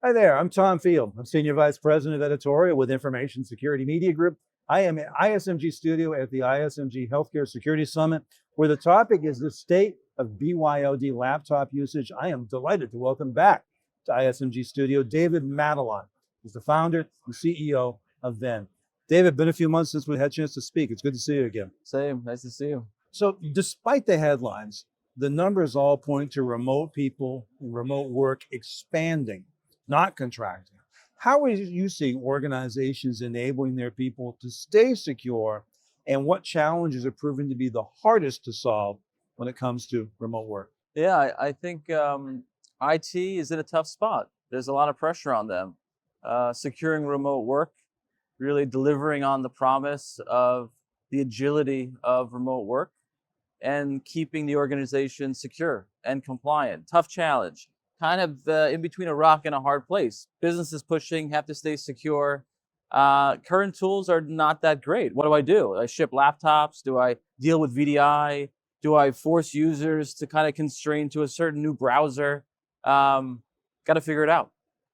Hi there, I'm Tom Field. I'm Senior Vice President of Editorial with Information Security Media Group. I am at ISMG Studio at the ISMG Healthcare Security Summit, where the topic is the state of BYOD laptop usage. I am delighted to welcome back to ISMG Studio David Matalon, who's the founder and CEO of Venn. David, been a few months since we had a chance to speak. It's good to see you again. Same, nice to see you. So despite the headlines, the numbers all point to remote people and remote work expanding, not contracting. How are you seeing organizations enabling their people to stay secure, and what challenges are proving to be the hardest to solve when it comes to remote work? Yeah, I think IT is in a tough spot. There's a lot of pressure on them. Securing remote work, really delivering on the promise of the agility of remote work and keeping the organization secure and compliant. Tough challenge. Kind of in between a rock and a hard place. Businesses pushing, have to stay secure. Current tools are not that great. What do? Do I ship laptops? Do I deal with VDI? Do I force users to kind of constrain to a certain new browser? Got to figure it out.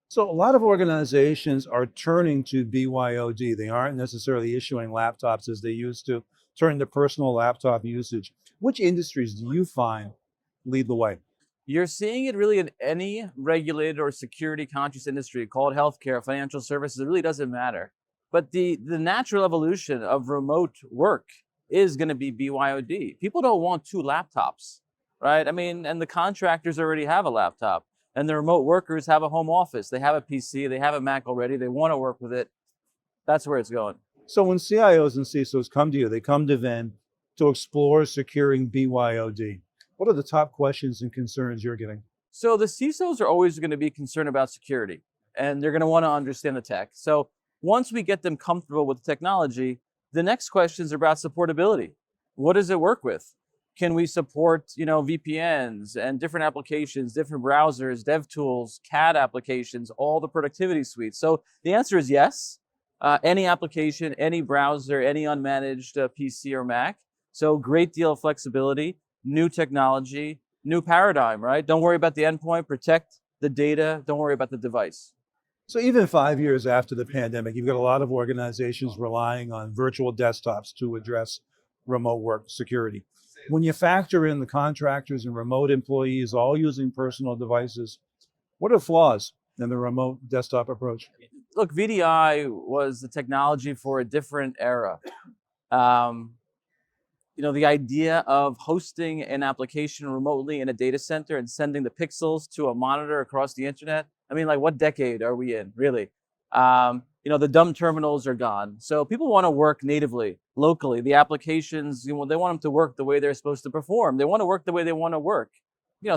So a lot of organizations are turning to BYOD. They aren't necessarily issuing laptops as they used to, turning to personal laptop usage. Which industries do you find lead the way? You're seeing it really in any regulated or security conscious industry, call it healthcare, financial services, it really doesn't matter. But the natural evolution of remote work is going to be BYOD. People don't want two laptops, right? I mean, and the contractors already have a laptop, and the remote workers have a home office. They have a PC, they have a Mac already, they want to work with it. That's where it's going. So when CIOs and CISOs come to you, they come to Venn to explore securing BYOD. What are the top questions and concerns you're getting? So the CISOs are always going to be concerned about security, and they're going to want to understand the tech. So once we get them comfortable with the technology, the next questions are about supportability. What does it work with? Can we support, VPNs and different applications, different browsers, dev tools, CAD applications, all the productivity suites? So the answer is yes. Any application, any browser, any unmanaged PC or Mac. So great deal of flexibility, new technology, new paradigm, right? Don't worry about the endpoint, protect the data, don't worry about the device. So even 5 years after the pandemic, you've got a lot of organizations relying on virtual desktops to address remote work security. When you factor in the contractors and remote employees all using personal devices, what are flaws in the remote desktop approach? Look, VDI was the technology for a different era. The idea of hosting an application remotely in a data center and sending the pixels to a monitor across the internet. I mean, like, what decade are we in, really? The dumb terminals are gone. So people want to work natively, locally. The applications, they want them to work the way they're supposed to perform. They want to work the way they want to work.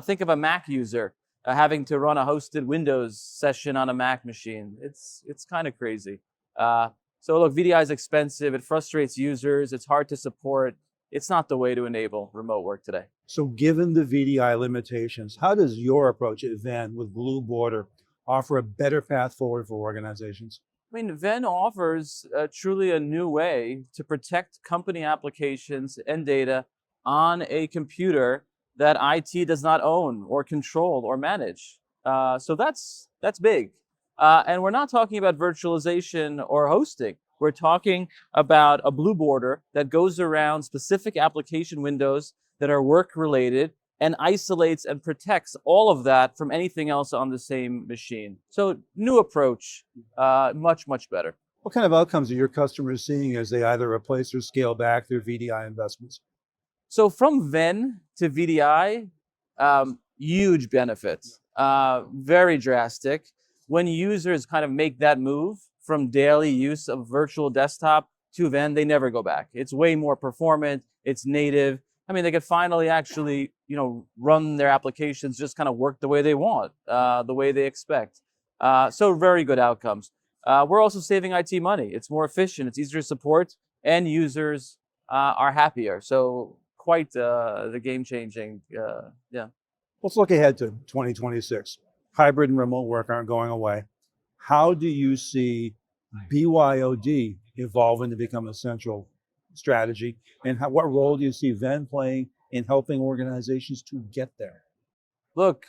Think of a Mac user having to run a hosted Windows session on a Mac machine. It's kind of crazy. So look, VDI is expensive. It frustrates users. It's hard to support. It's not the way to enable remote work today. So given the VDI limitations, how does your approach at Venn with Blue Border offer a better path forward for organizations? I mean, Venn offers truly a new way to protect company applications and data on a computer that IT does not own or control or manage. So that's big. And we're not talking about virtualization or hosting. We're talking about a blue border that goes around specific application windows that are work-related and isolates and protects all of that from anything else on the same machine. So new approach, much, much better. What kind of outcomes are your customers seeing as they either replace or scale back their VDI investments? So from Venn to VDI, huge benefits, very drastic. When users kind of make that move from daily use of virtual desktop to Venn, they never go back. It's way more performant, it's native. I mean, they could finally actually, run their applications, just kind of work the way they want, the way they expect. So very good outcomes. We're also saving IT money. It's more efficient, it's easier to support, and users are happier. So quite the game-changing, yeah. Let's look ahead to 2026. Hybrid and remote work aren't going away. How do you see BYOD evolving to become a central strategy? And what role do you see Venn playing in helping organizations to get there? Look,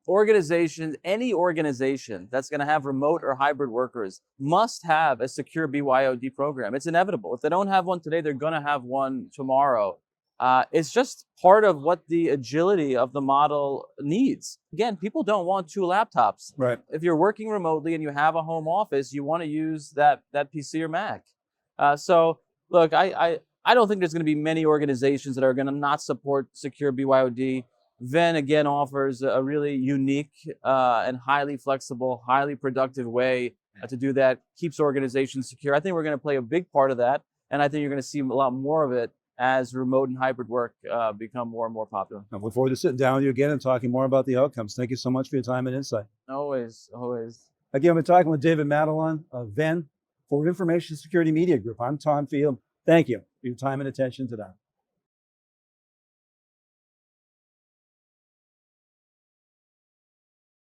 any organization that's going to have remote or hybrid workers must have a secure BYOD program. It's inevitable. If they don't have one today, they're going to have one tomorrow. It's just part of what the agility of the model needs. Again, people don't want two laptops. Right. If you're working remotely and you have a home office, you want to use that PC or Mac. So look, I don't think there's going to be many organizations that are going to not support secure BYOD. Venn again offers a really unique and highly flexible, highly productive way to do that. Keeps organizations secure. I think we're going to play a big part of that, and I think you're going to see a lot more of it as remote and hybrid work become more and more popular. I look forward to sitting down with you again and talking more about the outcomes. Thank you so much for your time and insight. Always, always. Again, we're talking with David Matalon of Venn for Information Security Media Group. I'm Tom Field. Thank you for your time and attention today.